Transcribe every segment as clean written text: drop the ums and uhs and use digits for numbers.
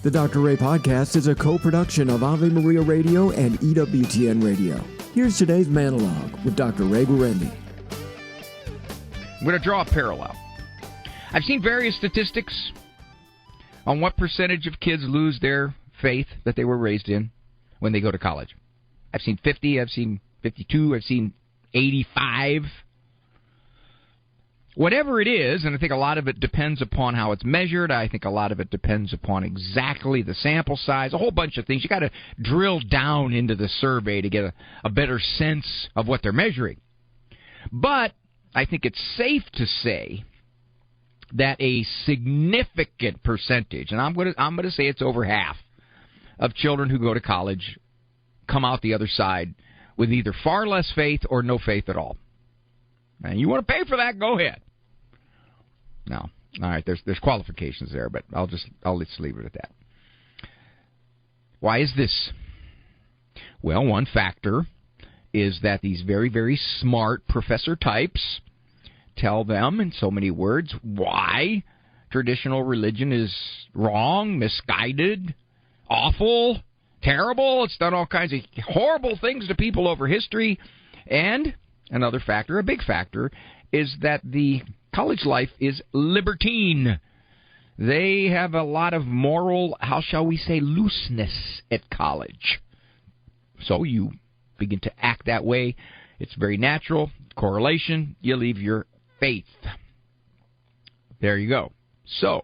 The Dr. Ray Podcast is a co-production of Ave Maria Radio and EWTN Radio. Here's today's monologue with Dr. Ray Guarendi. I'm going to draw a parallel. I've seen various statistics on what percentage of kids lose their faith that they were raised in when they go to college. I've seen 50, I've seen 52, I've seen 85. Whatever it is, and I think a lot of it depends upon how it's measured. I think a lot of it depends upon exactly the sample size, a whole bunch of things. You got to drill down into the survey to get a better sense of what they're measuring. But I think it's safe to say that a significant percentage, and I'm going to say it's over half, of children who go to college come out the other side with either far less faith or no faith at all. And you want to pay for that, go ahead. No. All right, there's qualifications there, but I'll just leave it at that. Why is this? Well, one factor is that these very, very smart professor types tell them in so many words why traditional religion is wrong, misguided, awful, terrible. It's done all kinds of horrible things to people over history. And another factor, a big factor, is that the college life is libertine. They have a lot of moral, how shall we say, looseness at college. So you begin to act that way. It's very natural. Correlation, you leave your faith. There you go. So,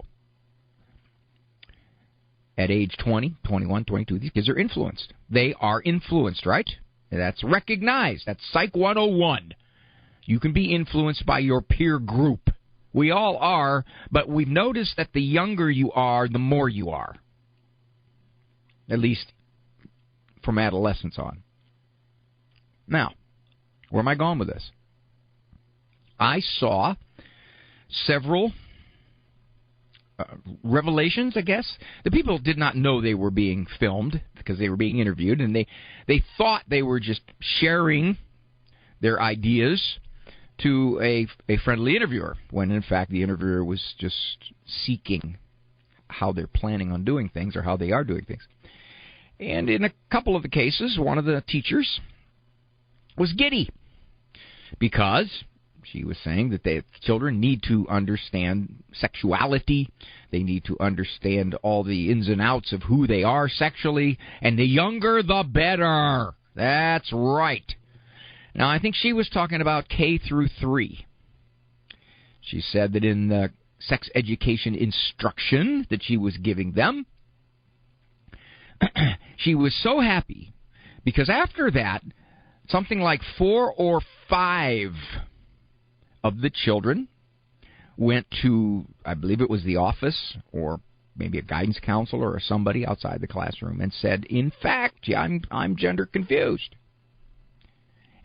at age 20, 21, 22, these kids are influenced. They are influenced, right? That's recognized. That's Psych 101. You can be influenced by your peer group. We all are, but we've noticed that the younger you are, the more you are. At least from adolescence on. Now, where am I going with this? I saw several revelations, I guess. The people did not know they were being filmed because they were being interviewed, and they thought they were just sharing their ideas to a friendly interviewer, when in fact the interviewer was just seeking how they're planning on doing things or how they are doing things. And in a couple of the cases, one of the teachers was giddy because she was saying that children need to understand sexuality. They need to understand all the ins and outs of who they are sexually. And the younger, the better. That's right. Now, I think she was talking about K through 3. She said that in the sex education instruction that she was giving them, she was so happy because after that, something like 4 or 5 of the children went to, I believe it was the office or maybe a guidance counselor or somebody outside the classroom and said, in fact, yeah, I'm gender confused.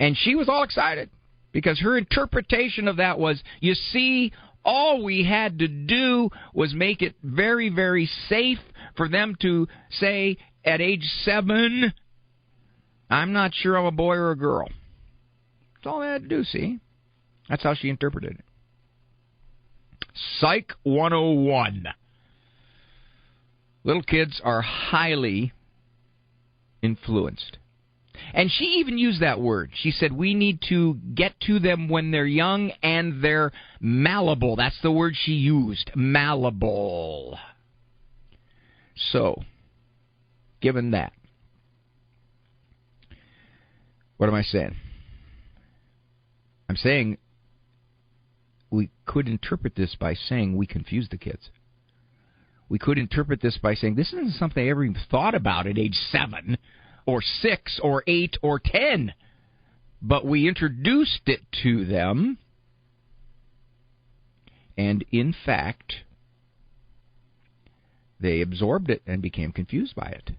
And she was all excited because her interpretation of that was, you see, all we had to do was make it very, very safe for them to say at age 7, I'm not sure I'm a boy or a girl. That's all they had to do, see? That's how she interpreted it. Psych 101. Little kids are highly influenced. And she even used that word. She said we need to get to them when they're young and they're malleable. That's the word she used, malleable. So, given that, what am I saying? I'm saying we could interpret this by saying we confuse the kids. We could interpret this by saying this isn't something I ever even thought about at age 7 or 6 or 8 or 10. But we introduced it to them, and in fact, they absorbed it and became confused by it.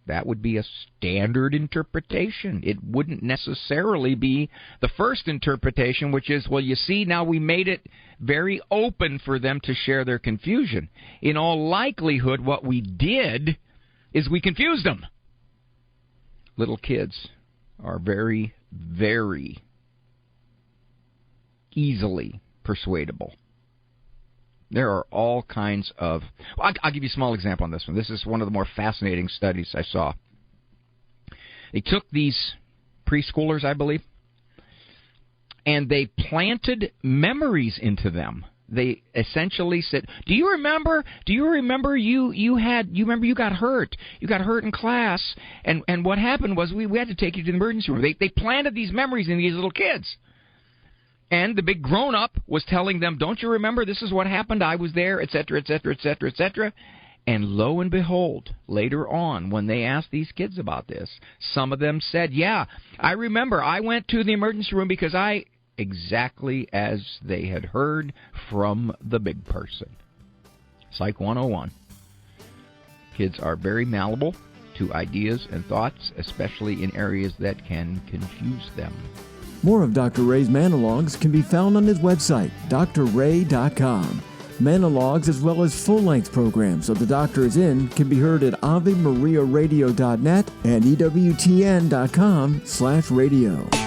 That would be a standard interpretation. It wouldn't necessarily be the first interpretation, which is, well, you see, now we made it very open for them to share their confusion. In all likelihood, what we did is we confused them. Little kids are very, very easily persuadable. There are all kinds of... Well, I'll give you a small example on this one. This is one of the more fascinating studies I saw. They took these preschoolers, I believe, and they planted memories into them. They essentially said, "Do you remember? You got hurt. You got hurt in class, and what happened was we had to take you to the emergency room." They planted these memories in these little kids. And the big grown-up was telling them, "Don't you remember? This is what happened. I was there, etc., etc., etc., etc." And lo and behold, later on, when they asked these kids about this, some of them said, "Yeah, I remember. I went to the emergency room because I..." Exactly as they had heard from the big person. Psych 101. Kids are very malleable to ideas and thoughts, especially in areas that can confuse them. More of Dr. Ray's Monologues can be found on his website, drray.com. Monologues as well as full-length programs of The Doctor Is In can be heard at AveMariaRadio.net and EWTN.com/radio.